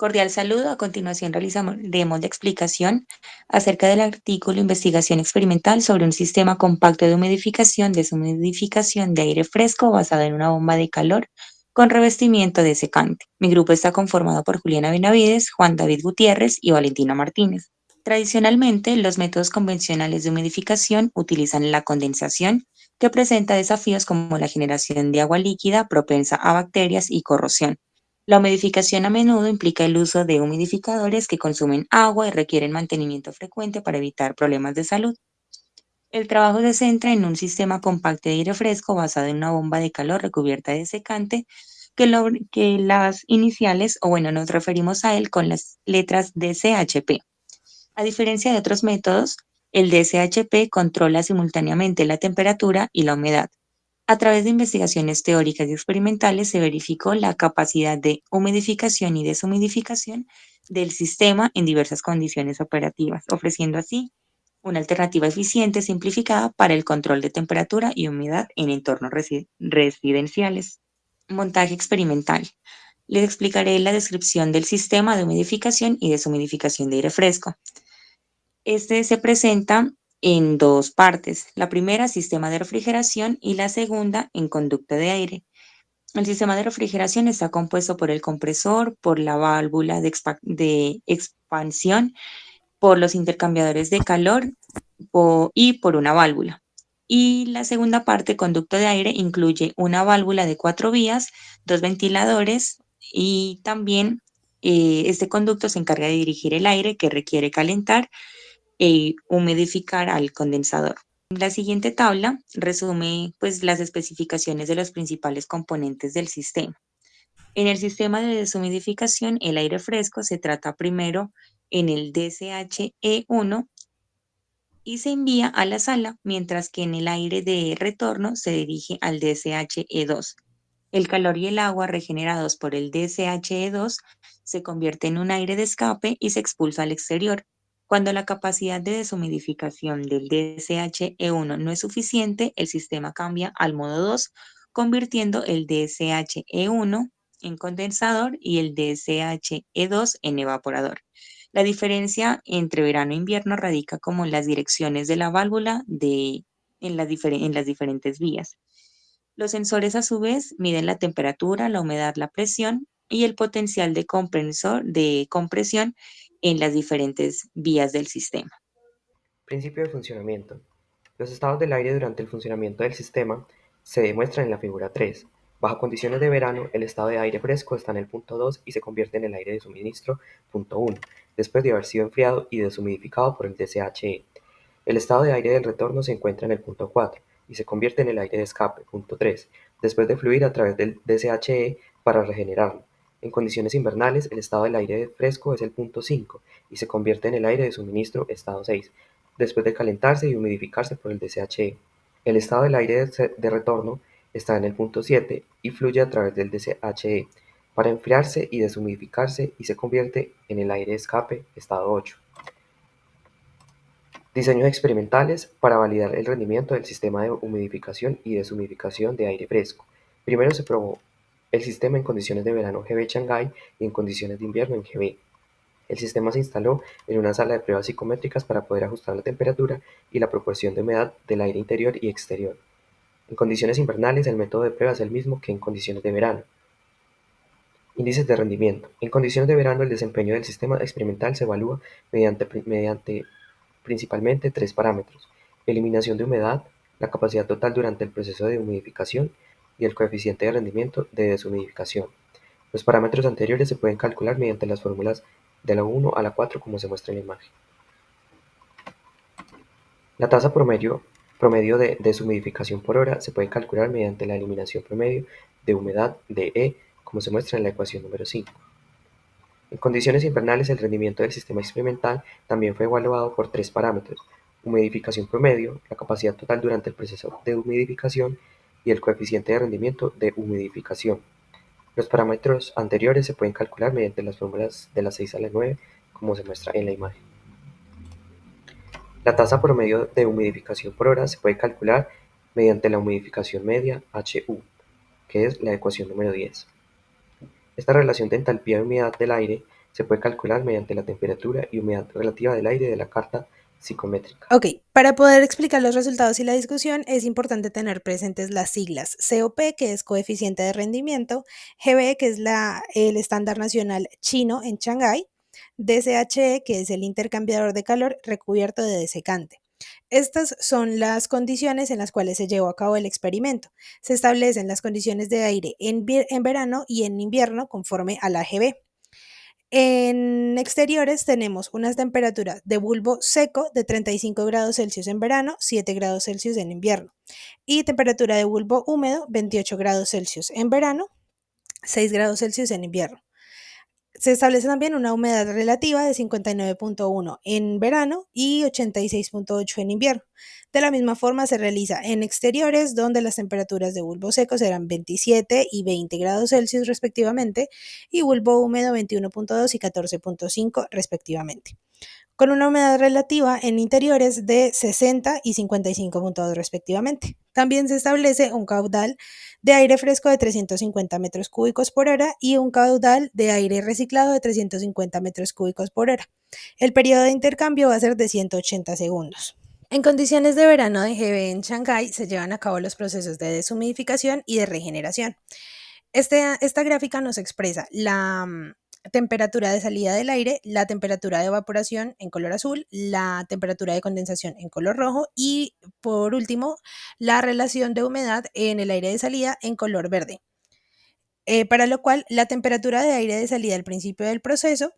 Cordial saludo. A continuación realizaremos la explicación acerca del artículo Investigación experimental sobre un sistema compacto de deshumidificación de aire fresco basado en una bomba de calor con revestimiento de secante. Mi grupo está conformado por Juliana Benavides, Juan David Gutiérrez y Valentina Martínez. Tradicionalmente, los métodos convencionales de humidificación utilizan la condensación, que presenta desafíos como la generación de agua líquida propensa a bacterias y corrosión. La humidificación a menudo implica el uso de humidificadores que consumen agua y requieren mantenimiento frecuente para evitar problemas de salud. El trabajo se centra en un sistema compacto de aire fresco basado en una bomba de calor recubierta de secante, que las iniciales, o bueno, nos referimos a él con las letras DCHP. A diferencia de otros métodos, el DCHP controla simultáneamente la temperatura y la humedad. A través de investigaciones teóricas y experimentales se verificó la capacidad de humidificación y deshumidificación del sistema en diversas condiciones operativas, ofreciendo así una alternativa eficiente y simplificada para el control de temperatura y humedad en entornos residenciales. Montaje experimental. Les explicaré la descripción del sistema de humidificación y deshumidificación de aire fresco. Este se presenta en dos partes. La primera, sistema de refrigeración, y la segunda, en conducto de aire. El sistema de refrigeración está compuesto por el compresor, por la válvula de expansión, por los intercambiadores de calor y por una válvula. Y la segunda parte, conducto de aire, incluye una válvula de 4 vías, dos ventiladores y también este conducto se encarga de dirigir el aire que requiere calentar e humidificar al condensador. La siguiente tabla resume pues, las especificaciones de los principales componentes del sistema. En el sistema de deshumidificación, el aire fresco se trata primero en el DCHE1 y se envía a la sala, mientras que en el aire de retorno se dirige al DCHE2. El calor y el agua regenerados por el DCHE2 se convierte en un aire de escape y se expulsa al exterior. Cuando la capacidad de deshumidificación del DCHE1 no es suficiente, el sistema cambia al modo 2, convirtiendo el DCHE1 en condensador y el DCHE2 en evaporador. La diferencia entre verano e invierno radica como en las direcciones de la válvula en las diferentes vías. Los sensores a su vez miden la temperatura, la humedad, la presión y el potencial de compresión en las diferentes vías del sistema. Principio de funcionamiento. Los estados del aire durante el funcionamiento del sistema se demuestran en la figura 3. Bajo condiciones de verano, el estado de aire fresco está en el punto 2 y se convierte en el aire de suministro punto 1, después de haber sido enfriado y deshumidificado por el DCHE. El estado de aire del retorno se encuentra en el punto 4 y se convierte en el aire de escape punto 3, después de fluir a través del DCHE para regenerarlo. En condiciones invernales, el estado del aire fresco es el punto 5 y se convierte en el aire de suministro estado 6, después de calentarse y humidificarse por el DCHE. El estado del aire de retorno está en el punto 7 y fluye a través del DCHE para enfriarse y deshumidificarse y se convierte en el aire de escape estado 8. Diseños experimentales para validar el rendimiento del sistema de humidificación y deshumidificación de aire fresco. Primero se probó el sistema en condiciones de verano GB Shanghái y en condiciones de invierno en GB. El sistema se instaló en una sala de pruebas psicométricas para poder ajustar la temperatura y la proporción de humedad del aire interior y exterior. En condiciones invernales, el método de prueba es el mismo que en condiciones de verano. Índices de rendimiento. En condiciones de verano, el desempeño del sistema experimental se evalúa mediante principalmente tres parámetros: eliminación de humedad, la capacidad total durante el proceso de humidificación y el coeficiente de rendimiento de deshumidificación. Los parámetros anteriores se pueden calcular mediante las fórmulas de la 1 a la 4 como se muestra en la imagen. La tasa promedio de deshumidificación por hora se puede calcular mediante la eliminación promedio de humedad de E como se muestra en la ecuación número 5. En condiciones invernales, el rendimiento del sistema experimental también fue evaluado por tres parámetros: humidificación promedio, la capacidad total durante el proceso de humidificación y el coeficiente de rendimiento de humidificación. Los parámetros anteriores se pueden calcular mediante las fórmulas de la 6 a la 9, como se muestra en la imagen. La tasa promedio de humidificación por hora se puede calcular mediante la humidificación media HU, que es la ecuación número 10. Esta relación de entalpía y humedad del aire Se puede calcular mediante la temperatura y humedad relativa del aire de la carta psicométrica. Ok, para poder explicar los resultados y la discusión es importante tener presentes las siglas COP, que es coeficiente de rendimiento, GB, que es el estándar nacional chino en Shanghái, DCHE, que es el intercambiador de calor recubierto de desecante. Estas son las condiciones en las cuales se llevó a cabo el experimento. Se establecen las condiciones de aire en verano y en invierno conforme a la GB. En exteriores tenemos unas temperaturas de bulbo seco de 35 grados Celsius en verano, 7 grados Celsius en invierno. Y temperatura de bulbo húmedo, 28 grados Celsius en verano, 6 grados Celsius en invierno. Se establece también una humedad relativa de 59.1 en verano y 86.8 en invierno. De la misma forma se realiza en exteriores, donde las temperaturas de bulbo seco serán 27 y 20 grados Celsius respectivamente, y bulbo húmedo 21.2 y 14.5 respectivamente, con una humedad relativa en interiores de 60 y 55.2 respectivamente. También se establece un caudal de aire fresco de 350 metros cúbicos por hora y un caudal de aire reciclado de 350 metros cúbicos por hora. El periodo de intercambio va a ser de 180 segundos. En condiciones de verano de GB en Shanghái se llevan a cabo los procesos de deshumidificación y de regeneración. Esta gráfica nos expresa la temperatura de salida del aire, la temperatura de evaporación en color azul, la temperatura de condensación en color rojo y, por último, la relación de humedad en el aire de salida en color verde. Para lo cual, la temperatura de aire de salida al principio del proceso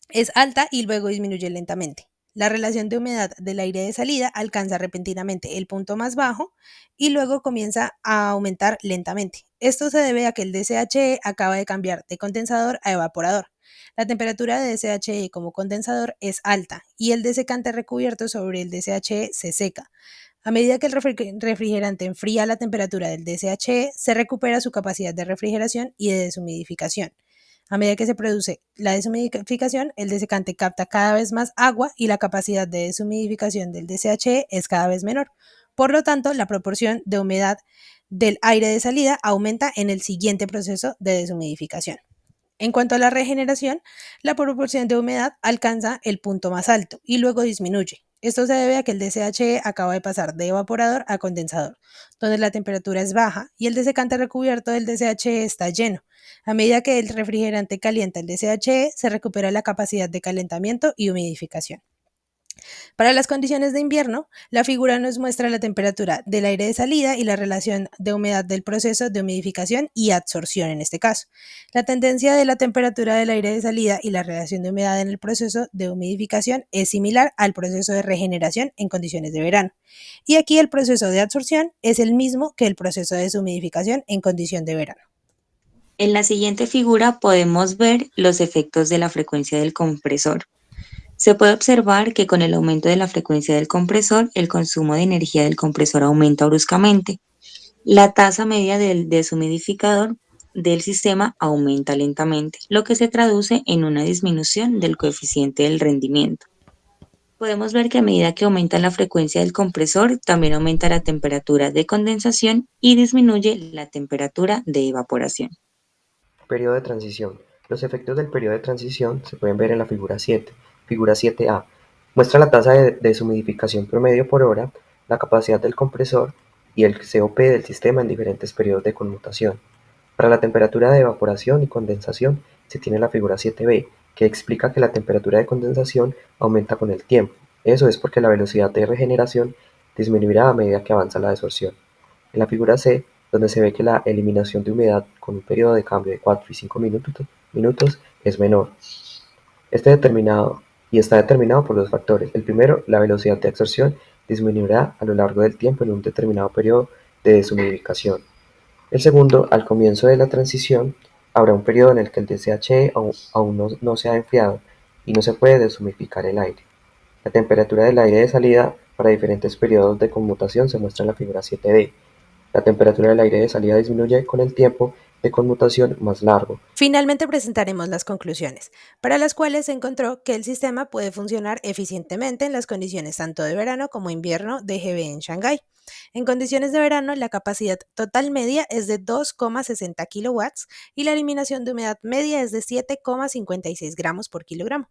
es alta y luego disminuye lentamente. La relación de humedad del aire de salida alcanza repentinamente el punto más bajo y luego comienza a aumentar lentamente. Esto se debe a que el DCHE acaba de cambiar de condensador a evaporador. La temperatura de DCHE como condensador es alta y el desecante recubierto sobre el DCHE se seca. A medida que el refrigerante enfría la temperatura del DCHE, se recupera su capacidad de refrigeración y de deshumidificación. A medida que se produce la deshumidificación, el desecante capta cada vez más agua y la capacidad de deshumidificación del DCHE es cada vez menor. Por lo tanto, la proporción de humedad del aire de salida aumenta en el siguiente proceso de deshumidificación. En cuanto a la regeneración, la proporción de humedad alcanza el punto más alto y luego disminuye. Esto se debe a que el DCHE acaba de pasar de evaporador a condensador, donde la temperatura es baja y el desecante recubierto del DCHE está lleno. A medida que el refrigerante calienta el DCHE, se recupera la capacidad de calentamiento y humidificación. Para las condiciones de invierno, la figura nos muestra la temperatura del aire de salida y la relación de humedad del proceso de humidificación y absorción en este caso. La tendencia de la temperatura del aire de salida y la relación de humedad en el proceso de humidificación es similar al proceso de regeneración en condiciones de verano. Y aquí el proceso de absorción es el mismo que el proceso de deshumidificación en condición de verano. En la siguiente figura podemos ver los efectos de la frecuencia del compresor. Se puede observar que con el aumento de la frecuencia del compresor, el consumo de energía del compresor aumenta bruscamente. La tasa media del deshumidificador del sistema aumenta lentamente, lo que se traduce en una disminución del coeficiente del rendimiento. Podemos ver que a medida que aumenta la frecuencia del compresor, también aumenta la temperatura de condensación y disminuye la temperatura de evaporación. Periodo de transición. Los efectos del periodo de transición se pueden ver en la figura 7. Figura 7A. Muestra la tasa de deshumidificación promedio por hora, la capacidad del compresor y el COP del sistema en diferentes periodos de conmutación. Para la temperatura de evaporación y condensación se tiene la figura 7B, que explica que la temperatura de condensación aumenta con el tiempo. Eso es porque la velocidad de regeneración disminuirá a medida que avanza la desorción. En la figura C, donde se ve que la eliminación de humedad con un periodo de cambio de 4 y 5 minutos es menor. Está determinado por dos factores. El primero, la velocidad de absorción disminuirá a lo largo del tiempo en un determinado periodo de deshumidificación. El segundo, al comienzo de la transición, habrá un periodo en el que el DCHE aún no se ha enfriado y no se puede deshumidificar el aire. La temperatura del aire de salida para diferentes periodos de conmutación se muestra en la figura 7D. La temperatura del aire de salida disminuye con el tiempo de conmutación más largo. Finalmente presentaremos las conclusiones, para las cuales se encontró que el sistema puede funcionar eficientemente en las condiciones tanto de verano como invierno de GB en Shanghái. En condiciones de verano, la capacidad total media es de 2,60 kilowatts y la eliminación de humedad media es de 7,56 gramos por kilogramo.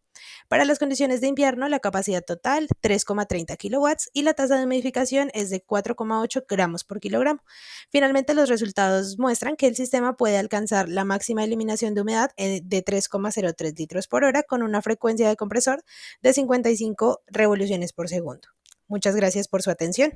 Para las condiciones de invierno, la capacidad total 3,30 kilowatts y la tasa de humidificación es de 4,8 gramos por kilogramo. Finalmente, los resultados muestran que el sistema puede alcanzar la máxima eliminación de humedad de 3,03 litros por hora con una frecuencia de compresor de 55 revoluciones por segundo. Muchas gracias por su atención.